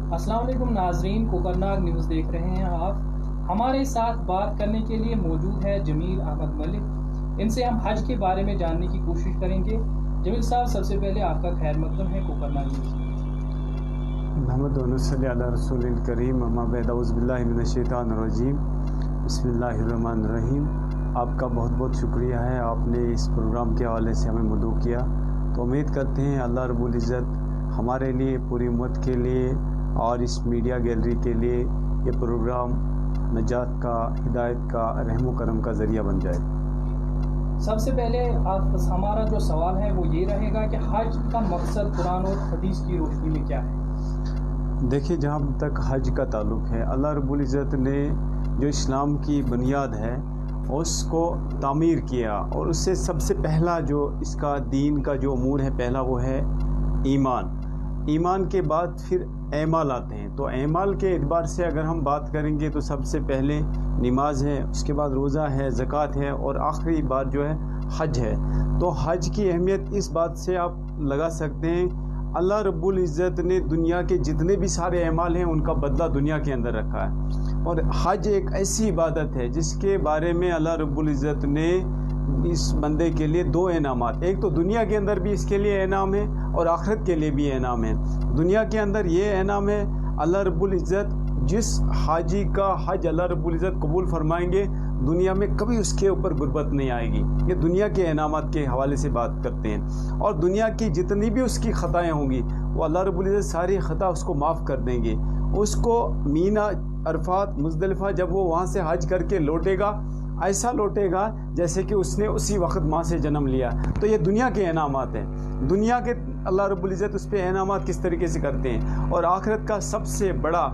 السلام علیکم ناظرین، کوکرناگ نیوز دیکھ رہے ہیں آپ. ہمارے ساتھ بات کرنے کے لیے موجود ہے جمیل احمد ملک. ان سے ہم حج کے بارے میں جاننے کی کوشش کریں گے. جمیل صاحب، سب سے پہلے آپ کا خیر مقدم ہے کوکرناگ نیوز. محمد صلی اللہ رسول الکریم، اما بعد، اعوذ باللہ من الشیطان الرجیم، بسم اللہ الرحمن الرحیم. آپ کا بہت بہت شکریہ ہے، آپ نے اس پروگرام کے حوالے سے ہمیں مدعو کیا. تو امید کرتے ہیں اللہ رب العزت ہمارے لیے، پوری امت کے لیے اور اس میڈیا گیلری کے لیے یہ پروگرام نجات کا، ہدایت کا، رحم و کرم کا ذریعہ بن جائے. سب سے پہلے ہمارا جو سوال ہے وہ یہ رہے گا کہ حج کا مقصد قرآن اور حدیث کی روشنی میں کیا ہے؟ دیکھیے، جہاں تک حج کا تعلق ہے، اللہ رب العزت نے جو اسلام کی بنیاد ہے اس کو تعمیر کیا، اور اس سے سب سے پہلا جو اس کا دین کا جو امور ہے، پہلا وہ ہے ایمان. ایمان کے بعد پھر اعمال آتے ہیں. تو اعمال کے اعتبار سے اگر ہم بات کریں گے تو سب سے پہلے نماز ہے، اس کے بعد روزہ ہے، زکوٰۃ ہے، اور آخری بات جو ہے حج ہے. تو حج کی اہمیت اس بات سے آپ لگا سکتے ہیں، اللہ رب العزت نے دنیا کے جتنے بھی سارے اعمال ہیں ان کا بدلہ دنیا کے اندر رکھا ہے. اور حج ایک ایسی عبادت ہے جس کے بارے میں اللہ رب العزت نے اس بندے کے لیے دو انعامات، ایک تو دنیا کے اندر بھی اس کے لیے انعام ہے اور آخرت کے لیے بھی انعام ہے. دنیا کے اندر یہ انعام ہے، اللہ رب العزت جس حاجی کا حج اللہ رب العزت قبول فرمائیں گے، دنیا میں کبھی اس کے اوپر غربت نہیں آئے گی. یہ دنیا کے انعامات کے حوالے سے بات کرتے ہیں. اور دنیا کی جتنی بھی اس کی خطائیں ہوں گی، وہ اللہ رب العزت ساری خطا اس کو معاف کر دیں گے. اس کو مینا، عرفات، مزدلفہ جب وہ وہاں سے حج کر کے لوٹے گا، ایسا لوٹے گا جیسے کہ اس نے اسی وقت ماں سے جنم لیا. تو یہ دنیا کے انعامات ہیں. دنیا کے اللہ رب العزت اس پہ انعامات کس طریقے سے کرتے ہیں. اور آخرت کا سب سے بڑا،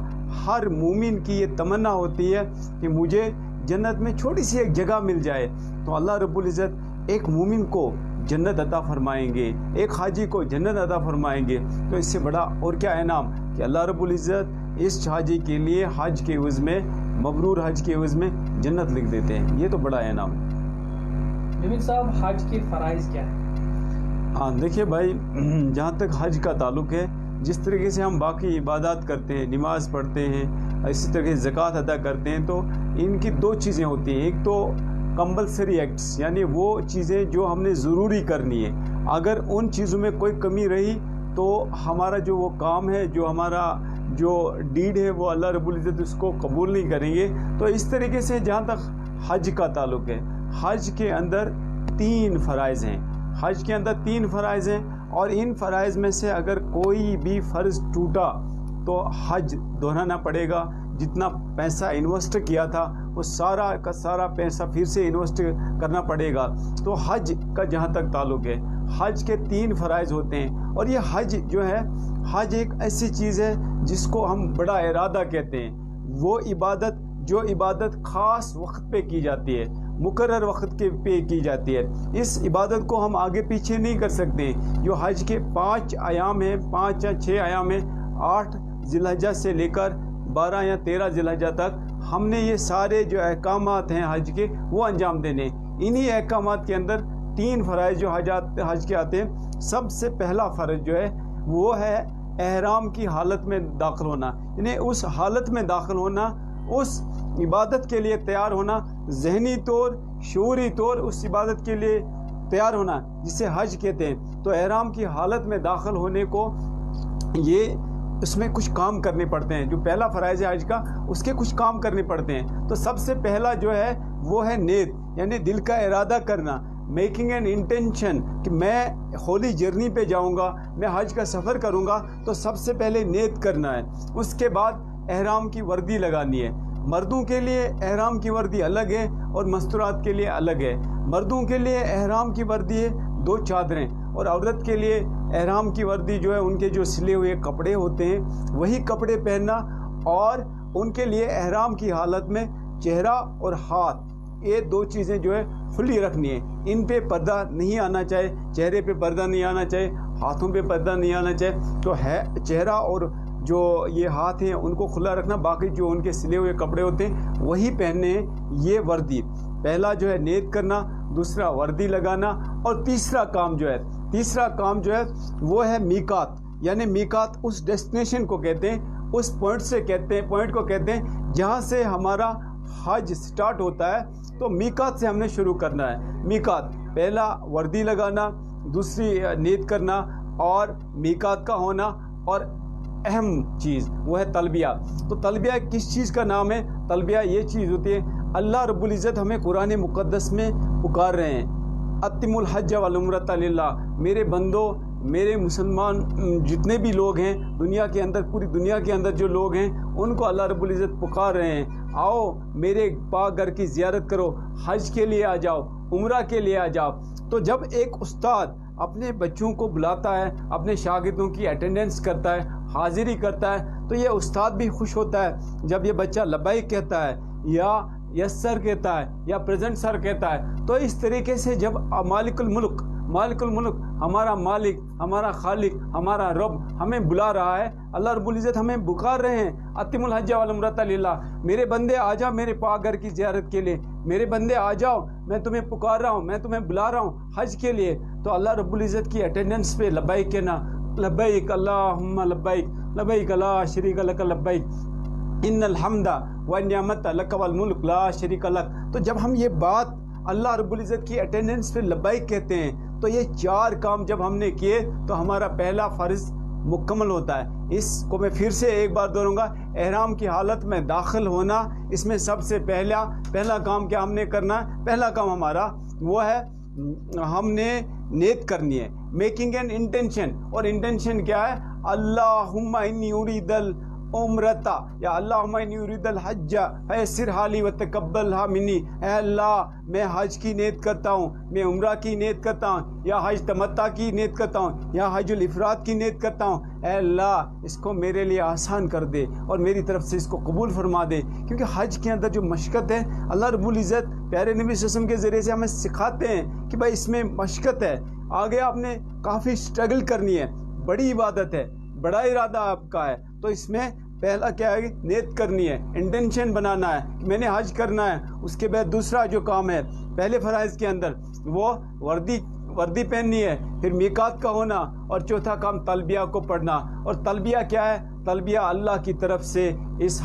ہر مومن کی یہ تمنا ہوتی ہے کہ مجھے جنت میں چھوٹی سی ایک جگہ مل جائے. تو اللہ رب العزت ایک مومن کو جنت عطا فرمائیں گے، ایک حاجی کو جنت عطا فرمائیں گے. تو اس سے بڑا اور کیا انعام کہ اللہ رب العزت اس حاجی کے لیے حج کے عوض میں، مبرور حج کے عوض میں جنت لکھ دیتے ہیں. یہ تو بڑا انعام ہے. جمیل صاحب، حج کے فرائض کیا ہیں؟ ہاں دیکھیے بھائی، جہاں تک حج کا تعلق ہے، جس طریقے سے ہم باقی عبادات کرتے ہیں، نماز پڑھتے ہیں، اسی طرح سے زکوٰۃ ادا کرتے ہیں، تو ان کی دو چیزیں ہوتی ہیں. ایک تو کمپلسری ایکٹس، یعنی وہ چیزیں جو ہم نے ضروری کرنی ہے. اگر ان چیزوں میں کوئی کمی رہی تو ہمارا جو وہ کام ہے، جو ہمارا جو ڈیڈ ہے، وہ اللہ رب العزت اس کو قبول نہیں کریں گے. تو اس طریقے سے جہاں تک حج کا تعلق ہے، حج کے اندر 3 فرائض ہیں. حج کے اندر 3 فرائض ہیں، اور ان فرائض میں سے اگر کوئی بھی فرض ٹوٹا تو حج دہرانا پڑے گا. جتنا پیسہ انویسٹ کیا تھا وہ سارا کا سارا پیسہ پھر سے انویسٹ کرنا پڑے گا. تو حج کا جہاں تک تعلق ہے، حج کے 3 فرائض ہوتے ہیں. اور یہ حج جو ہے، حج ایک ایسی چیز ہے جس کو ہم بڑا ارادہ کہتے ہیں. وہ عبادت جو عبادت خاص وقت پہ کی جاتی ہے، مقرر وقت کے پہ کی جاتی ہے. اس عبادت کو ہم آگے پیچھے نہیں کر سکتے. جو حج کے 5 ایام ہیں، 5 یا 6 ایام ہیں، 8 ذی الحجہ سے لے کر 12 یا 13 ذی الحجہ تک ہم نے یہ سارے جو احکامات ہیں حج کے، وہ انجام دینے. انہی احکامات کے اندر 3 فرائض جو حج کے آتے ہیں. سب سے پہلا فرض جو ہے وہ ہے احرام کی حالت میں داخل ہونا، یعنی اس حالت میں داخل ہونا، اس عبادت کے لیے تیار ہونا، ذہنی طور، شعوری طور اس عبادت کے لیے تیار ہونا، جسے حج کہتے ہیں. تو احرام کی حالت میں داخل ہونے کو، یہ اس میں کچھ کام کرنے پڑتے ہیں. جو پہلا فرائض ہے حج کا، اس کے کچھ کام کرنے پڑتے ہیں. تو سب سے پہلا جو ہے وہ ہے نیت، یعنی دل کا ارادہ کرنا، میکنگ این انٹینشن کہ میں ہولی جرنی پہ جاؤں گا، میں حج کا سفر کروں گا. تو سب سے پہلے نیت کرنا ہے. اس کے بعد احرام کی وردی لگانی ہے. مردوں کے لیے احرام کی وردی الگ ہے اور مستورات کے لیے الگ ہے. مردوں کے لیے احرام کی وردی ہے 2 چادریں، اور عورت کے لیے احرام کی وردی جو ہے ان کے جو سلے ہوئے کپڑے ہوتے ہیں وہی کپڑے پہننا. اور ان کے لیے احرام کی حالت میں چہرہ اور ہاتھ، یہ 2 چیزیں جو ہے کھلی رکھنی ہے. ان پہ پردہ نہیں آنا چاہیے، چہرے پہ پردہ نہیں آنا چاہیے، ہاتھوں پہ پردہ نہیں آنا چاہیے. تو ہے چہرہ اور جو یہ ہاتھ ہیں ان کو کھلا رکھنا. باقی جو ان کے سلے ہوئے کپڑے ہوتے ہیں وہی پہننے ہیں. یہ وردی پہلا جو ہے نیت کرنا، دوسرا وردی لگانا، اور تیسرا کام جو ہے وہ ہے میقات. یعنی میقات اس ڈیسٹینیشن کو کہتے ہیں، اس پوائنٹ کو کہتے ہیں جہاں سے ہمارا حج سٹارٹ ہوتا ہے. تو میقات سے ہم نے شروع کرنا ہے. میقات پہلا وردی لگانا، دوسری نیت کرنا، اور میقات کا ہونا، اور اہم چیز وہ ہے تلبیہ. تو تلبیہ کس چیز کا نام ہے؟ تلبیہ یہ چیز ہوتی ہے، اللہ رب العزت ہمیں قرآن مقدس میں پکار رہے ہیں، اتم الحج والعمرۃ للہ. میرے بندوں، میرے مسلمان جتنے بھی لوگ ہیں دنیا کے اندر، پوری دنیا کے اندر جو لوگ ہیں، ان کو اللہ رب العزت پکار رہے ہیں، آؤ میرے پاک گھر کی زیارت کرو، حج کے لیے آ جاؤ، عمرہ کے لیے آ جاؤ. تو جب ایک استاد اپنے بچوں کو بلاتا ہے، اپنے شاگردوں کی اٹینڈنس کرتا ہے، حاضری کرتا ہے، تو یہ استاد بھی خوش ہوتا ہے جب یہ بچہ لبیک کہتا ہے، یا یس سر کہتا ہے، یا پریزنٹ سر کہتا ہے. تو اس طریقے سے جب مالک الملک ہمارا مالک، ہمارا خالق، ہمارا رب ہمیں بلا رہا ہے، اللہ رب العزت ہمیں پکار رہے ہیں، اتم الحج والعمرۃ للہ. میرے بندے آ جاؤ میرے پاک گھر کی زیارت کے لیے، میرے بندے آ جاؤ، میں تمہیں پکار رہا ہوں، میں تمہیں بلا رہا ہوں حج کے لیے. تو اللہ رب العزت کی اٹینڈنس پہ لبیک کہنا، لبیک اللہم لبیک، لبیک لا شریک لک لبیک، ان الحمد والنعمت لک والملک لا شریک لک. تو جب ہم یہ بات اللہ رب العزت کی اٹینڈنس پہ لبیک کہتے ہیں، تو یہ 4 کام جب ہم نے کیے تو ہمارا پہلا فرض مکمل ہوتا ہے. اس کو میں پھر سے ایک بار دہراؤں گا، احرام کی حالت میں داخل ہونا، اس میں سب سے پہلا کام کیا ہم نے کرنا ہے؟ پہلا کام ہمارا وہ ہے، ہم نے نیت کرنی ہے، میکنگ این انٹینشن. اور انٹینشن کیا ہے؟ اللہم انی ارید العمرۃ، یا اللہم انی ارید الحج فیسرھا لی وتقبلھا منی. اے اللہ میں حج کی نیت کرتا ہوں، میں عمرہ کی نیت کرتا ہوں، یا حج تمتع کی نیت کرتا ہوں، یا حج الافراد کی نیت کرتا ہوں. اے اللہ اس کو میرے لیے آسان کر دے اور میری طرف سے اس کو قبول فرما دے. کیونکہ حج کے اندر جو مشقت ہے، اللہ رب العزت پیارے نبی صلی اللہ علیہ وسلم کے ذریعے سے ہمیں سکھاتے ہیں کہ بھائی اس میں مشقت ہے، آگے آپ نے کافی سٹرگل کرنی ہے، بڑی عبادت ہے، بڑا ارادہ آپ کا ہے. تو اس میں پہلا کیا ہے؟ نیت کرنی ہے، انٹینشن بنانا ہے کہ میں نے حج کرنا ہے. اس کے بعد دوسرا جو کام ہے پہلے فرائض کے اندر، وہ وردی پہننی ہے، پھر میقات کا ہونا، اور چوتھا کام تلبیہ کو پڑھنا. اور تلبیہ کیا ہے؟ تلبیہ اللہ کی طرف سے اس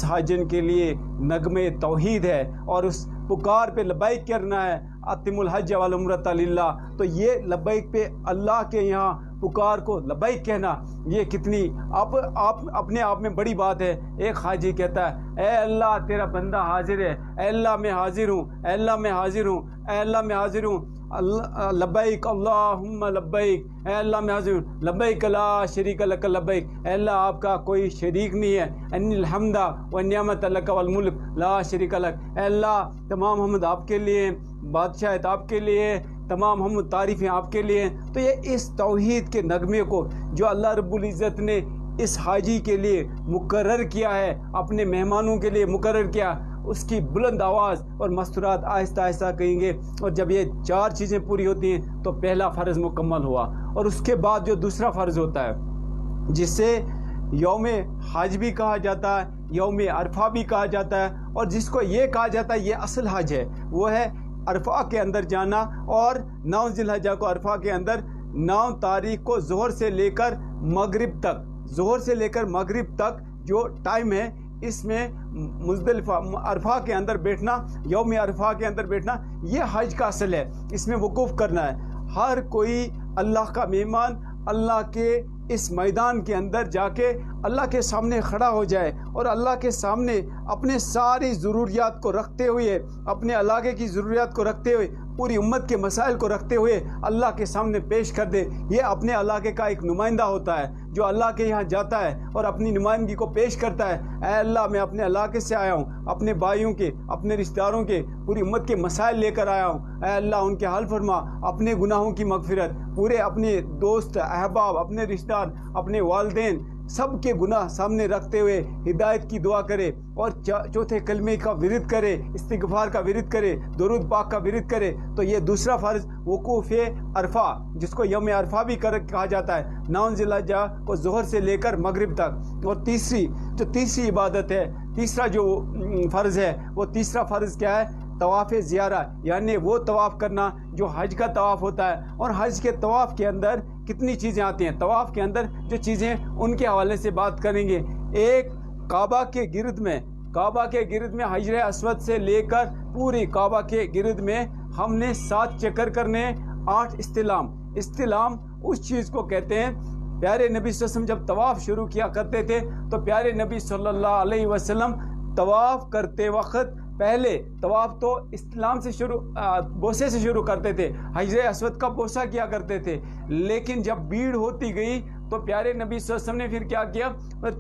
حاجن کے لیے نغمے توحید ہے، اور اس پکار پہ لبیک کرنا ہے، اتم الحج والعمرۃ للہ. تو یہ لبیک پہ اللہ کے یہاں پکار کو لبیک کہنا، یہ کتنی اپنے آپ میں بڑی بات ہے. ایک حاجی کہتا ہے، اے اللہ تیرا بندہ حاضر ہے، اے اللہ میں حاضر ہوں، اے اللہ میں حاضر ہوں، اے اللہ میں حاضر ہوں، لبیک اللہم لبیک، اے اللہ میں حاضر ہوں، لبیک لا شریک لک لبیک. اے اللہ آپ کا کوئی شریک نہیں ہے، ان الحمد والنعمت لک والملک لا شریک لک. اے اللہ تمام حمد آپ کے لیے، بادشاہت آپ کے لیے، تمام حمد تعریفیں آپ کے لیے. تو یہ اس توحید کے نغمے کو جو اللہ رب العزت نے اس حاجی کے لیے مقرر کیا ہے، اپنے مہمانوں کے لیے مقرر کیا، اس کی بلند آواز اور مستورات آہستہ آہستہ کہیں گے. اور جب یہ 4 چیزیں پوری ہوتی ہیں تو پہلا فرض مکمل ہوا. اور اس کے بعد جو دوسرا فرض ہوتا ہے، جسے یوم حج بھی کہا جاتا ہے، یوم عرفہ بھی کہا جاتا ہے، اور جس کو یہ کہا جاتا ہے یہ اصل حج ہے، وہ ہے عرفہ کے اندر جانا. اور 9 ذی الحجہ کو عرفہ کے اندر 9 تاریخ کو ظہر سے لے کر مغرب تک جو ٹائم ہے، اس میں مزدلفہ عرفہ کے اندر بیٹھنا، یوم عرفہ کے اندر بیٹھنا، یہ حج کا اصل ہے. اس میں وقوف کرنا ہے. ہر کوئی اللہ کا مہمان اللہ کے اس میدان کے اندر جا کے اللہ کے سامنے کھڑا ہو جائے، اور اللہ کے سامنے اپنے ساری ضروریات کو رکھتے ہوئے، اپنے علاقے کی ضروریات کو رکھتے ہوئے، پوری امت کے مسائل کو رکھتے ہوئے اللہ کے سامنے پیش کر دے. یہ اپنے علاقے کا ایک نمائندہ ہوتا ہے جو اللہ کے یہاں جاتا ہے اور اپنی نمائندگی کو پیش کرتا ہے. اے اللہ میں اپنے علاقے سے آیا ہوں، اپنے بھائیوں کے، اپنے رشتہ داروں کے، پوری امت کے مسائل لے کر آیا ہوں. اے اللہ ان کے حل فرما، اپنے گناہوں کی مغفرت، پورے اپنے دوست احباب، اپنے رشتہ دار، اپنے والدین، سب کے گناہ سامنے رکھتے ہوئے ہدایت کی دعا کرے، اور چوتھے کلمے کا ورد کرے، استغفار کا ورد کرے، درود پاک کا ورد کرے. تو یہ دوسرا فرض وقوف عرفہ، جس کو یوم عرفہ بھی کہا جاتا ہے، 9 ذی الحجہ کو ظہر سے لے کر مغرب تک. اور تیسری عبادت ہے، تیسرا جو فرض ہے، وہ تیسرا فرض کیا ہے؟ طواف زیارہ، یعنی وہ طواف کرنا جو حج کا طواف ہوتا ہے. اور حج کے طواف کے اندر کتنی چیزیں آتی ہیں طواف کے اندر جو چیزیں ان کے حوالے سے بات کریں گے. ایک کعبہ کے گرد میں حجر اسود سے لے کر پوری کعبہ کے گرد میں ہم نے 7 چکر کرنے. 8 استلام اس چیز کو کہتے ہیں. پیارے نبی صلی اللہ علیہ وسلم جب طواف شروع کیا کرتے تھے تو پیارے نبی صلی اللہ علیہ وسلم طواف کرتے وقت پہلے طواف تو استلام سے بوسے سے شروع کرتے تھے, حجر اسود کا بوسہ کیا کرتے تھے. لیکن جب بھیڑ ہوتی گئی تو پیارے نبی صلی اللہ علیہ وسلم نے پھر کیا کیا,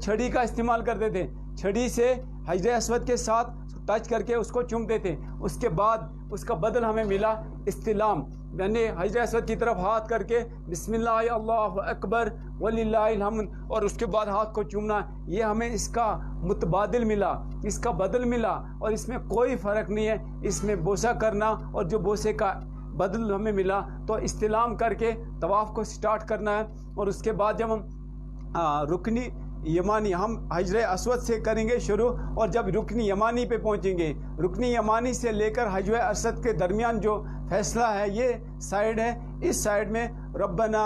چھڑی کا استعمال کرتے تھے. چھڑی سے حجر اسود کے ساتھ ٹچ کر کے اس کو چومتے تھے. اس کے بعد اس کا بدل ہمیں ملا استلام, یعنی حجر اسود کی طرف ہاتھ کر کے بسم اللہ اللہ اکبر وللہ الحمد, اور اس کے بعد ہاتھ کو چومنا. یہ ہمیں اس کا متبادل ملا, اس کا بدل ملا, اور اس میں کوئی فرق نہیں ہے. اس میں بوسہ کرنا اور جو بوسے کا بدل ہمیں ملا, تو استلام کر کے طواف کو سٹارٹ کرنا ہے. اور اس کے بعد جب ہم رکنی یمانی ہم حجر اسود سے کریں گے شروع, اور جب رکنی یمانی پہ پہنچیں گے, رکنی یمانی سے لے کر حجر اسود کے درمیان جو فیصلہ ہے یہ سائیڈ ہے. اس سائیڈ میں ربنا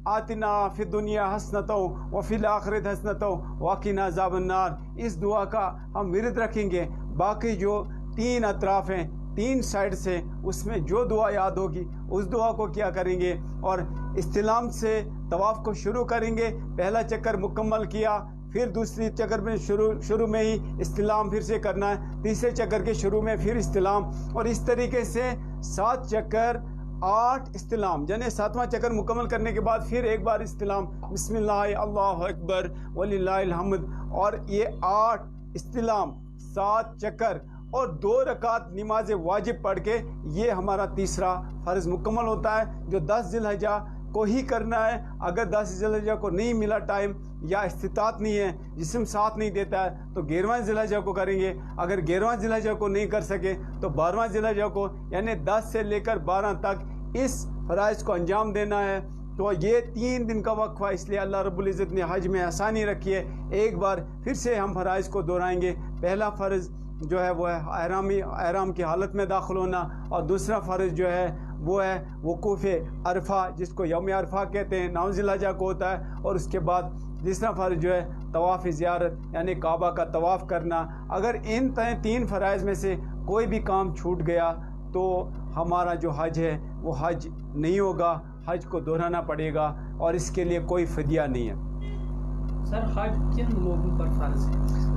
آتنا فی الدنیا حسنۃ وفی الآخرۃ حسنۃ وقنا عذاب النار, اس دعا کا ہم ورد رکھیں گے. باقی جو 3 اطراف ہیں 3 سائیڈ سے, اس میں جو دعا یاد ہوگی اس دعا کو کیا کریں گے. اور استلام سے طواف کو شروع کریں گے. پہلا چکر مکمل کیا, پھر دوسری چکر میں شروع میں ہی استلام پھر سے کرنا ہے, تیسرے چکر کے شروع میں پھر استلام, اور اس طریقے سے 7 چکر 8 استلام, یعنی 7واں چکر مکمل کرنے کے بعد پھر ایک بار استلام بسم اللہ اللہ اکبر وللہ الحمد. اور یہ 8 استلام 7 چکر اور 2 رکعت نماز واجب پڑھ کے یہ ہمارا تیسرا فرض مکمل ہوتا ہے, جو 10 ذی الحجہ کو ہی کرنا ہے. اگر 10 ذی الحجہ کو نہیں ملا ٹائم یا استطاعت نہیں ہے, جسم ساتھ نہیں دیتا ہے, تو 11واں ذی الحجہ کو کریں گے. اگر 11واں ذی الحجہ کو نہیں کر سکے تو 12واں ذی الحجہ کو, یعنی 10 سے لے کر 12 تک اس فرائض کو انجام دینا ہے. تو یہ 3 دن کا وقفہ, اس لیے اللہ رب العزت نے حج میں آسانی رکھی ہے. ایک بار پھر سے ہم فرائض کو دہرائیں گے. پہلا فرض جو ہے وہ ہے احرام کی حالت میں داخل ہونا, اور دوسرا فرض جو ہے وہ ہے وقوف عرفہ, جس کو یوم عرفہ کہتے ہیں, 9 ذی الحجہ کو ہوتا ہے. اور اس کے بعد تیسرا فرض جو ہے طواف زیارت, یعنی کعبہ کا طواف کرنا. اگر ان 3 فرائض میں سے کوئی بھی کام چھوٹ گیا تو ہمارا جو حج ہے وہ حج نہیں ہوگا, حج کو دہرانا پڑے گا, اور اس کے لیے کوئی فدیہ نہیں ہے. سر حج کن لوگوں پر فرض ہے؟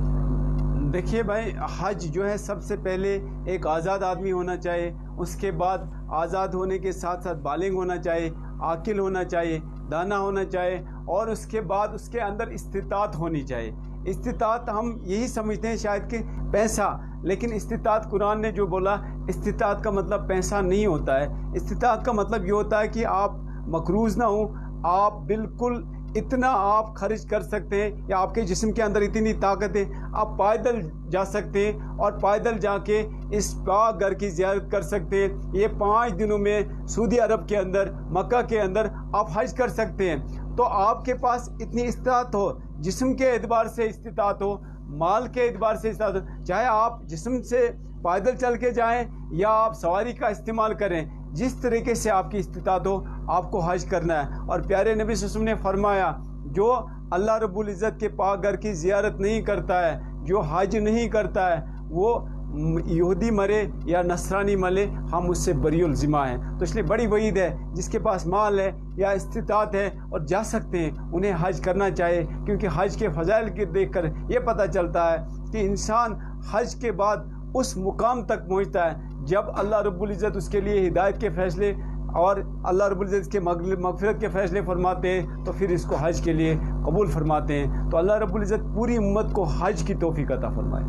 دیکھیے بھائی, حج جو ہے سب سے پہلے ایک آزاد آدمی ہونا چاہیے. اس کے بعد آزاد ہونے کے ساتھ ساتھ بالغ ہونا چاہیے, عاقل ہونا چاہیے, دانا ہونا چاہیے, اور اس کے بعد اس کے اندر استطاعت ہونی چاہیے. استطاعت ہم یہی سمجھتے ہیں شاید کہ پیسہ, لیکن استطاعت قرآن نے جو بولا, استطاعت کا مطلب پیسہ نہیں ہوتا ہے. استطاعت کا مطلب یہ ہوتا ہے کہ آپ مقروض نہ ہوں, آپ بالکل اتنا آپ خرچ کر سکتے ہیں, یا آپ کے جسم کے اندر اتنی طاقت ہے آپ پیدل جا سکتے ہیں, اور پیدل جا کے اس پاک گھر کی زیارت کر سکتے ہیں. یہ 5 دنوں میں سعودی عرب کے اندر, مکہ کے اندر آپ حج کر سکتے ہیں. تو آپ کے پاس اتنی استطاعت ہو, جسم کے اعتبار سے استطاعت ہو, مال کے اعتبار سے استطاعت ہو, چاہے آپ جسم سے پیدل چل کے جائیں یا آپ سواری کا استعمال کریں, جس طریقے سے آپ کی استطاعت ہو آپ کو حج کرنا ہے. اور پیارے نبی صلی اللہ علیہ وسلم نے فرمایا, جو اللہ رب العزت کے پاک گھر کی زیارت نہیں کرتا ہے, جو حج نہیں کرتا ہے, وہ یہودی مرے یا نصرانی مرے, ہم اس سے بری الذمہ ہیں. تو اس لیے بڑی وعید ہے, جس کے پاس مال ہے یا استطاعت ہے اور جا سکتے ہیں انہیں حج کرنا چاہیے, کیونکہ حج کے فضائل کے دیکھ کر یہ پتہ چلتا ہے کہ انسان حج کے بعد اس مقام تک پہنچتا ہے جب اللہ رب العزت اس کے لیے ہدایت کے فیصلے اور اللہ رب العزت کے مغفرت کے فیصلے فرماتے ہیں, تو پھر اس کو حج کے لیے قبول فرماتے ہیں. تو اللہ رب العزت پوری امت کو حج کی توفیق عطا فرمائے.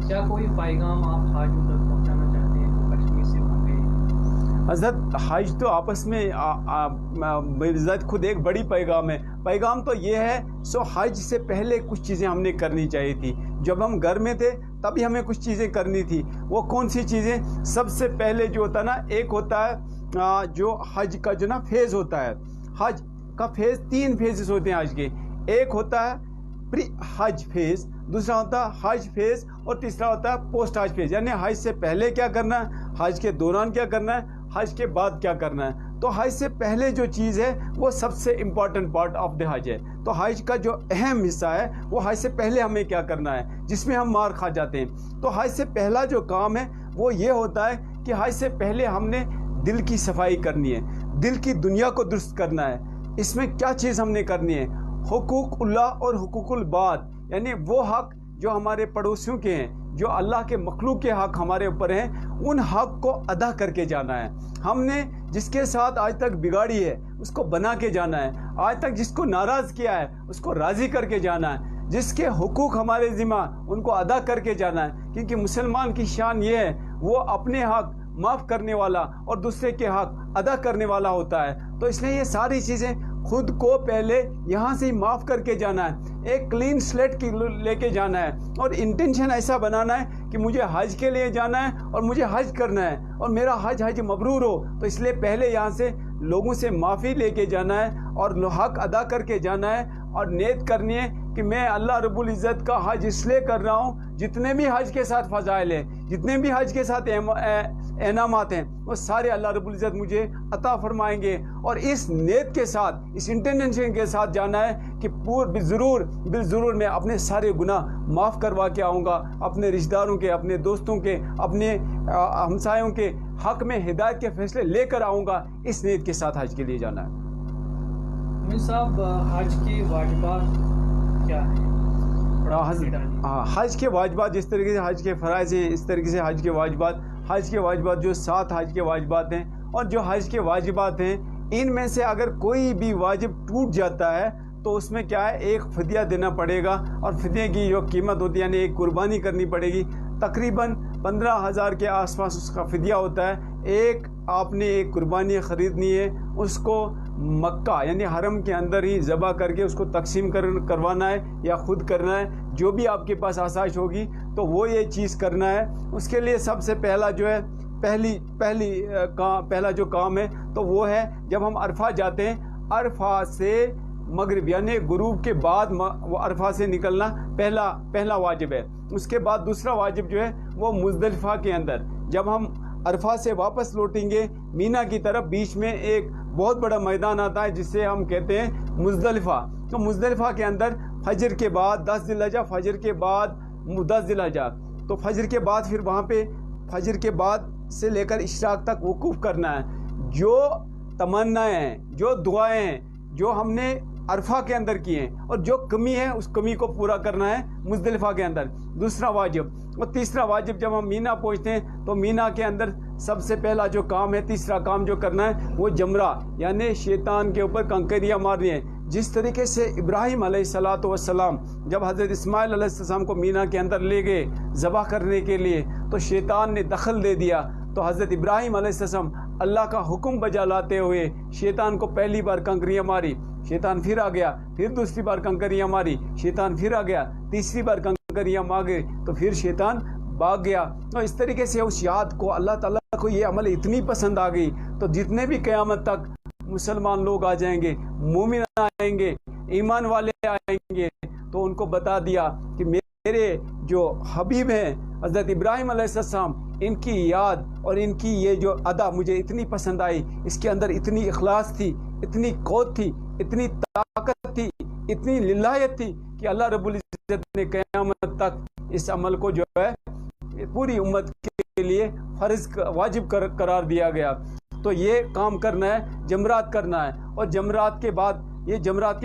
کیا کوئی پیغام آپ حاجوں تک پہنچانا چاہتے ہیں جو کشمیر سے ہوں گے؟ حضرت, حج تو آپس میں عزت خود ایک بڑی پیغام ہے. پیغام تو یہ ہے, حج سے پہلے کچھ چیزیں ہم نے کرنی چاہیے تھی. جب ہم گھر میں تھے تبھی ہمیں کچھ چیزیں کرنی تھی. وہ کون سی چیزیں؟ سب سے پہلے جو ہوتا ہے نا, ایک ہوتا ہے جو حج کا جو نا فیز ہوتا ہے. حج کا فیز 3 فیزز ہوتے ہیں حج کے. ایک ہوتا ہے پری حج فیز, دوسرا ہوتا ہے حج فیز, اور تیسرا ہوتا ہے پوسٹ حج فیز. یعنی حج سے پہلے کیا کرنا ہے, حج کے دوران کیا کرنا ہے, حج کے بعد کیا کرنا ہے. تو حج سے پہلے جو چیز ہے وہ سب سے امپورٹنٹ پارٹ آف دی حج ہے. تو حج کا جو اہم حصہ ہے وہ حج سے پہلے ہمیں کیا کرنا ہے جس میں ہم مار کھا جاتے ہیں. تو حج سے پہلا جو کام ہے وہ یہ ہوتا ہے کہ حج سے پہلے ہم نے دل کی صفائی کرنی ہے, دل کی دنیا کو درست کرنا ہے. اس میں کیا چیز ہم نے کرنی ہے؟ حقوق اللہ اور حقوق العباد, یعنی وہ حق جو ہمارے پڑوسیوں کے ہیں, جو اللہ کے مخلوق کے حق ہمارے اوپر ہیں, ان حق کو ادا کر کے جانا ہے. ہم نے جس کے ساتھ آج تک بگاڑی ہے اس کو بنا کے جانا ہے, آج تک جس کو ناراض کیا ہے اس کو راضی کر کے جانا ہے, جس کے حقوق ہمارے ذمہ ان کو ادا کر کے جانا ہے. کیونکہ مسلمان کی شان یہ ہے وہ اپنے حق معاف کرنے والا اور دوسرے کے حق ادا کرنے والا ہوتا ہے. تو اس لیے یہ ساری چیزیں خود کو پہلے یہاں سے ہی معاف کر کے جانا ہے, ایک کلین سلیٹ کی لے کے جانا ہے, اور انٹینشن ایسا بنانا ہے کہ مجھے حج کے لیے جانا ہے اور مجھے حج کرنا ہے اور میرا حج مبرور ہو. تو اس لیے پہلے یہاں سے لوگوں سے معافی لے کے جانا ہے اور حق ادا کر کے جانا ہے, اور نیت کرنی ہے کہ میں اللہ رب العزت کا حج اس لیے کر رہا ہوں. جتنے بھی حج کے ساتھ فضائل ہیں, جتنے بھی حج کے ساتھ انعامات ہیں, وہ سارے اللہ رب العزت مجھے عطا فرمائیں گے. اور اس نیت کے ساتھ, اس انٹینشن کے ساتھ جانا ہے کہ بالضرور میں اپنے سارے گناہ معاف کروا کے آؤں گا, اپنے رشتہ داروں کے, اپنے دوستوں کے, اپنے ہمسایوں کے حق میں ہدایت کے فیصلے لے کر آؤں گا. اس نیت کے ساتھ حج کے لیے جانا ہے. امین صاحب, حج کے واجبات کیا ہیں؟ حج کے واجبات جس طریقے سے حج کے فرائض ہیں, اس طریقے سے حج کے واجبات جو 7 حج کے واجبات ہیں, اور جو حج کے واجبات ہیں ان میں سے اگر کوئی بھی واجب ٹوٹ جاتا ہے تو اس میں کیا ہے, ایک فدیہ دینا پڑے گا, اور فدیے کی جو قیمت ہوتی ہے یعنی ایک قربانی کرنی پڑے گی. تقریباً 15,000 کے آس پاس اس کا فدیہ ہوتا ہے. آپ نے ایک قربانی خریدنی ہے, اس کو مکہ یعنی حرم کے اندر ہی ذبح کر کے اس کو تقسیم کروانا ہے یا خود کرنا ہے, جو بھی آپ کے پاس آسائش ہوگی تو وہ یہ چیز کرنا ہے. اس کے لیے سب سے پہلا جو ہے پہلا جو کام ہے تو وہ ہے جب ہم عرفہ جاتے ہیں, عرفہ سے مغرب یعنی غروب کے بعد وہ عرفہ سے نکلنا پہلا واجب ہے. اس کے بعد دوسرا واجب جو ہے وہ مزدلفہ کے اندر جب ہم عرفہ سے واپس لوٹیں گے مینا کی طرف, بیچ میں ایک بہت بڑا میدان آتا ہے جس سے ہم کہتے ہیں مزدلفہ. تو مزدلفہ کے اندر فجر کے بعد 10 ذی الحجہ, فجر کے بعد 10 ذی الحجہ, تو فجر کے بعد پھر وہاں پہ فجر کے بعد سے لے کر اشراق تک وقوف کرنا ہے. جو تمنائیں ہیں, جو دعائیں ہیں جو ہم نے عرفہ کے اندر کی ہیں, اور جو کمی ہے اس کمی کو پورا کرنا ہے مزدلفہ کے اندر, دوسرا واجب. اور تیسرا واجب جب ہم مینا پہنچتے ہیں تو مینا کے اندر سب سے پہلا جو کام ہے, تیسرا کام جو کرنا ہے وہ جمرہ یعنی شیطان کے اوپر کنکریاں مارنی ہیں. جس طریقے سے ابراہیم علیہ السلام جب حضرت اسماعیل علیہ السلام کو مینا کے اندر لے گئے ذبح کرنے کے لیے تو شیطان نے دخل دے دیا, تو حضرت ابراہیم علیہ السلام اللہ کا حکم بجا لاتے ہوئے شیطان کو پہلی بار کنکریاں ماری, شیطان پھر آ گیا, پھر دوسری بار کنکریاں ماری, شیطان پھر آ گیا, تیسری بار کنکریاں مارے تو پھر شیطان بھاگ گیا. تو اس طریقے سے اس یاد کو اللہ تعالیٰ کو یہ عمل اتنی پسند آ گئی, تو جتنے بھی قیامت تک مسلمان لوگ آ جائیں گے, مومن آئیں گے, ایمان والے آئیں گے, تو ان کو بتا دیا کہ میرے جو حبیب ہیں حضرت ابراہیم علیہ السلام, ان کی یاد اور ان کی یہ جو ادا مجھے اتنی پسند آئی, اس کے اندر اتنی اخلاص تھی, اتنی قوت تھی, اتنی طاقت تھی, اتنی للہیت تھی کہ اللہ رب العزت نے قیامت تک اس عمل کو جو ہے پوری امت کے لیے فرض واجب قرار دیا گیا. تو یہ کام کرنا ہے, جمرات کرنا ہے, اور جمرات کے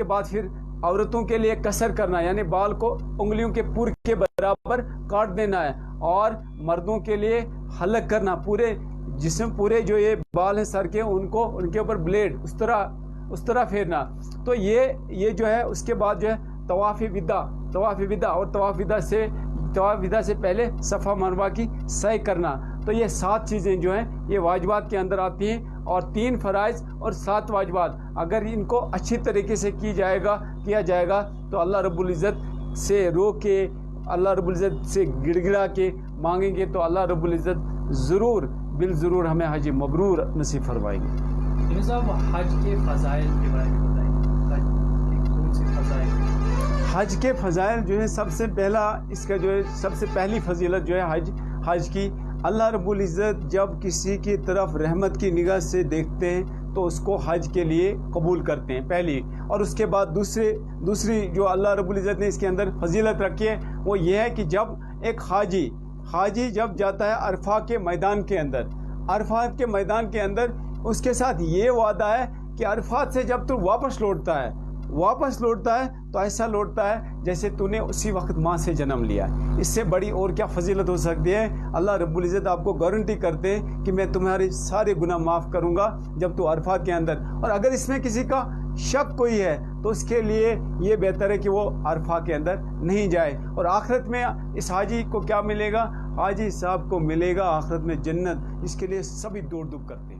بعد پھر عورتوں کے لیے قصر کرنا ہے یعنی بال کو انگلیوں کے پور کے برابر کاٹ دینا ہے, اور مردوں کے لیے حلق کرنا, پورے جسم پورے جو یہ بال ہیں سر کے ان کے اوپر بلیڈ اس طرح پھیرنا. تو یہ جو ہے اس کے بعد جو ہے طواف وداع اور طواف وداع سے پہلے صفا مروہ کی سعی کرنا. تو یہ 7 چیزیں جو ہیں یہ واجبات کے اندر آتی ہیں, اور 3 فرائض اور 7 واجبات اگر ان کو اچھی طریقے سے کیا جائے گا تو اللہ رب العزت سے رو کے, اللہ رب العزت سے گڑ گڑا کے مانگیں گے تو اللہ رب العزت ضرور ہمیں حج مبرور نصیب فرمائے گی. صاحب, حج کے فضائل کے بارے میں بتائیں, کون سے فضائل؟ حج کے فضائل جو ہے سب سے پہلا اس کا جو ہے سب سے پہلی فضیلت جو ہے حج کی, اللہ رب العزت جب کسی کی طرف رحمت کی نگاہ سے دیکھتے ہیں تو اس کو حج کے لیے قبول کرتے ہیں پہلی. اور اس کے بعد دوسری جو اللہ رب العزت نے اس کے اندر فضیلت رکھی ہے وہ یہ ہے کہ جب ایک حاجی جب جاتا ہے عرفہ کے میدان کے اندر اس کے ساتھ یہ وعدہ ہے کہ عرفات سے جب تو واپس لوٹتا ہے تو ایسا لوٹتا ہے جیسے تو نے اسی وقت ماں سے جنم لیا. اس سے بڑی اور کیا فضیلت ہو سکتی ہے؟ اللہ رب العزت آپ کو گارنٹی کرتے ہیں کہ میں تمہارے سارے گناہ معاف کروں گا جب تو عرفات کے اندر. اور اگر اس میں کسی کا شک کوئی ہے تو اس کے لیے یہ بہتر ہے کہ وہ عرفہ کے اندر نہیں جائے. اور آخرت میں اس حاجی کو کیا ملے گا؟ حاجی صاحب کو ملے گا آخرت میں جنت. اس کے لیے سبھی دوڑ دھوپ کرتے ہیں.